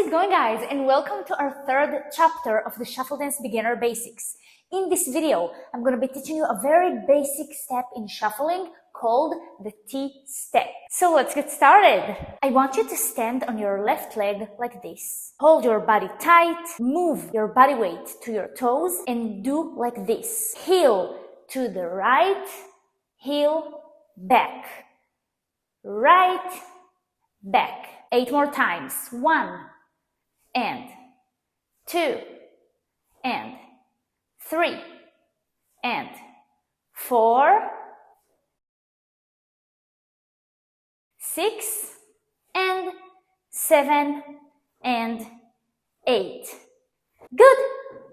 it going, guys? And welcome to our third chapter of the Shuffle Dance Beginner Basics. In this video, I'm going to be teaching you a very basic step in shuffling called the T-step. So let's get started. I want you to stand on your left leg like this. Hold your body tight, move your body weight to your toes, and do like this. Heel to the right, heel, back. Right, back. 8 more times. 1 and 2 and 3 and 4, 6 and 7 and 8. Good.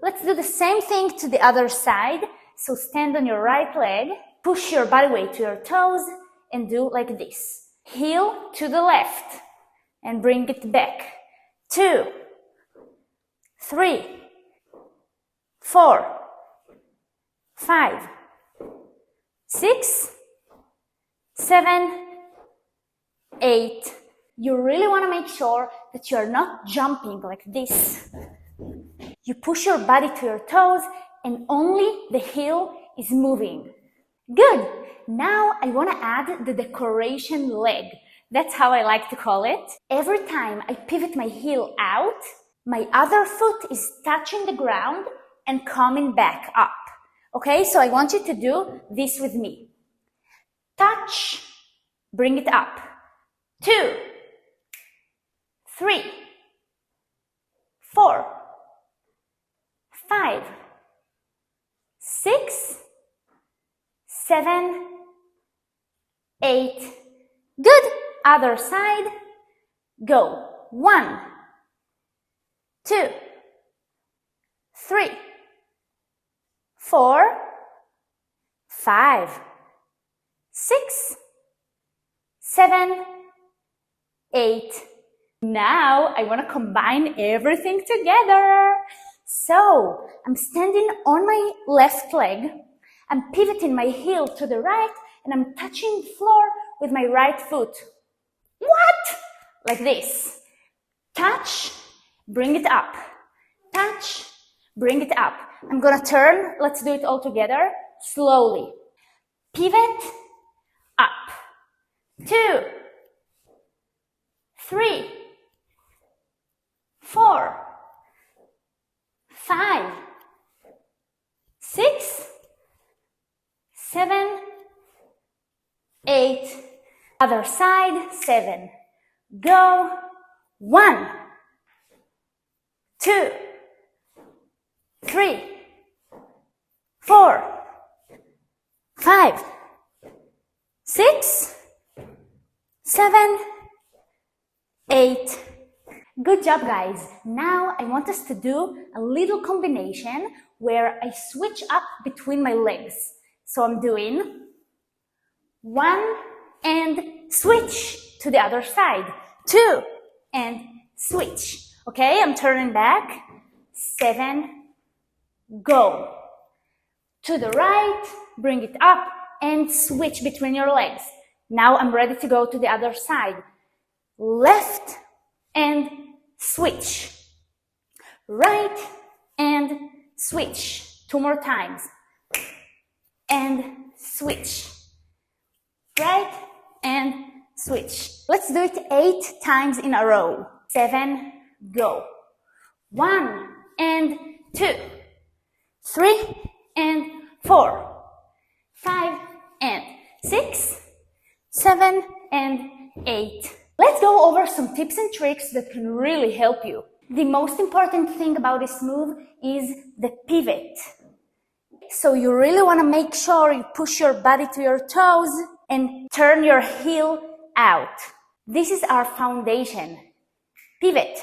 Let's do the same thing to the other side. So stand on your right leg, push your body weight to your toes, and do like this. Heel to the left and bring it back. 2, 3, 4, 5, 6, 7, 8. You really want to make sure that you are not jumping like this. You push your body to your toes and only the heel is moving. Good. Now I want to add the decoration leg. That's how I like to call it. Every time I pivot my heel out, my other foot is touching the ground and coming back up. Okay, so I want you to do this with me. Touch, bring it up. 2, 3, 4, 5, 6, 7, 8. Good. Other side. Go. 1, 2, 3, 4, 5, 6, 7, 8. Now I want to combine everything together. So I'm standing on my left leg. I'm pivoting my heel to the right and I'm touching the floor with my right foot. What? Like this. Touch, bring it up. Touch, bring it up. I'm gonna turn. Let's do it all together. Slowly. Pivot, up. 2, 3, 4, 5, 6, 7, 8. Other side. 7. Go. 1, 2, 3, 4, 5, 6, 7, 8. Good job, guys. Now I want us to do a little combination where I switch up between my legs. So I'm doing 1 and switch to the other side. 2 and switch. Okay, I'm turning back. 7, go. To the right, bring it up and switch between your legs. Now I'm ready to go to the other side. Left and switch. Right and switch. 2 more times. And switch. Right and switch. Let's do it 8 times in a row. 7, go. 1 and 2, 3 and 4, 5 and 6, 7 and 8. Let's go over some tips and tricks that can really help you. The most important thing about this move is the pivot. So you really want to make sure you push your body to your toes and turn your heel out. This is our foundation. Pivot,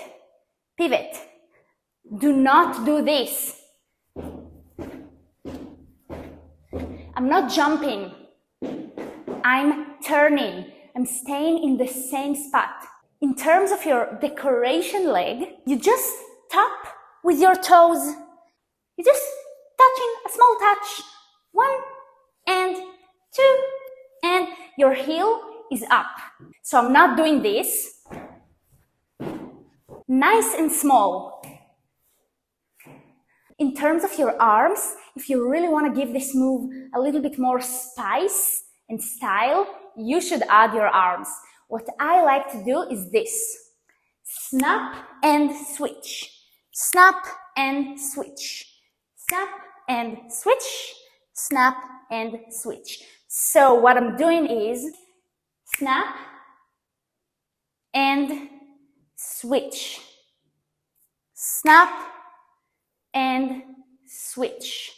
pivot. Do not do this. I'm not jumping. I'm turning. I'm staying in the same spot. In terms of your decoration leg, you just tap with your toes. You just touching a small touch. 1 and 2 and your heel is up. So I'm not doing this. nice and small. In terms of your arms, if you really want to give this move a little bit more spice and style, you should add your arms. What I like to do is this. Snap and switch. Snap and switch. Snap and switch. Snap and switch. So what I'm doing is snap and switch. Snap and switch.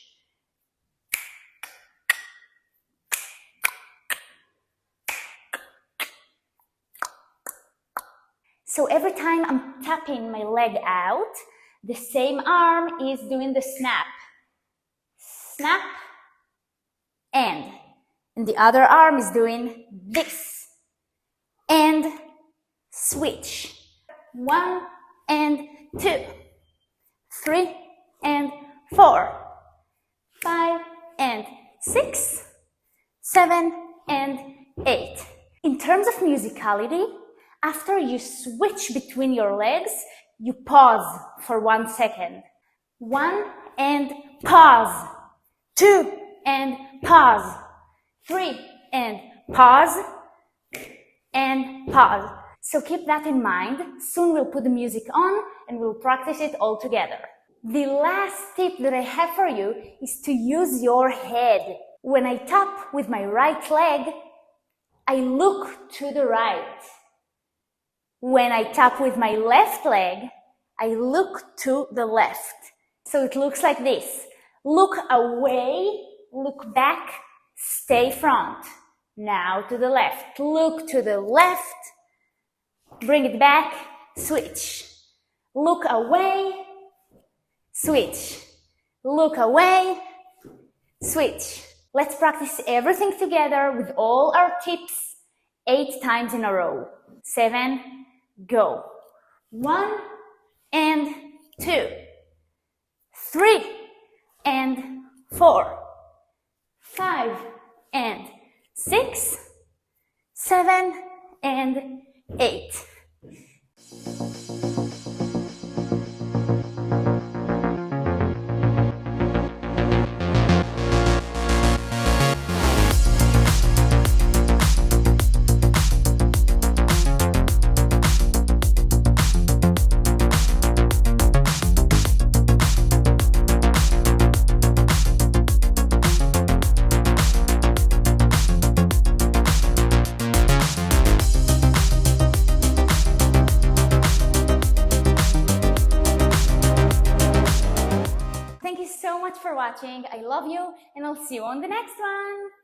So every time I'm tapping my leg out, the same arm is doing the snap. Snap and the other arm is doing this. And switch. 1 and 2. 3 and 4. 5 and 6. 7 and 8. In terms of musicality, after you switch between your legs, you pause for 1 second. 1 and pause. 2 and pause. 3 and pause. And pause. So keep that in mind. Soon we'll put the music on and we'll practice it all together. The last tip that I have for you is to use your head. When I tap with my right leg, I look to the right. When I tap with my left leg, I look to the left. So it looks like this. Look away, look back, stay front. Now to the left. Look to the left, bring it back, switch. Look away, switch. Look away, switch. Let's practice everything together with all our tips 8 times in a row. 7, go. 1 and 2. 3 and 4. 5 and 6, 7 and 8. Thank you so much for watching. I love you and I'll see you on the next one.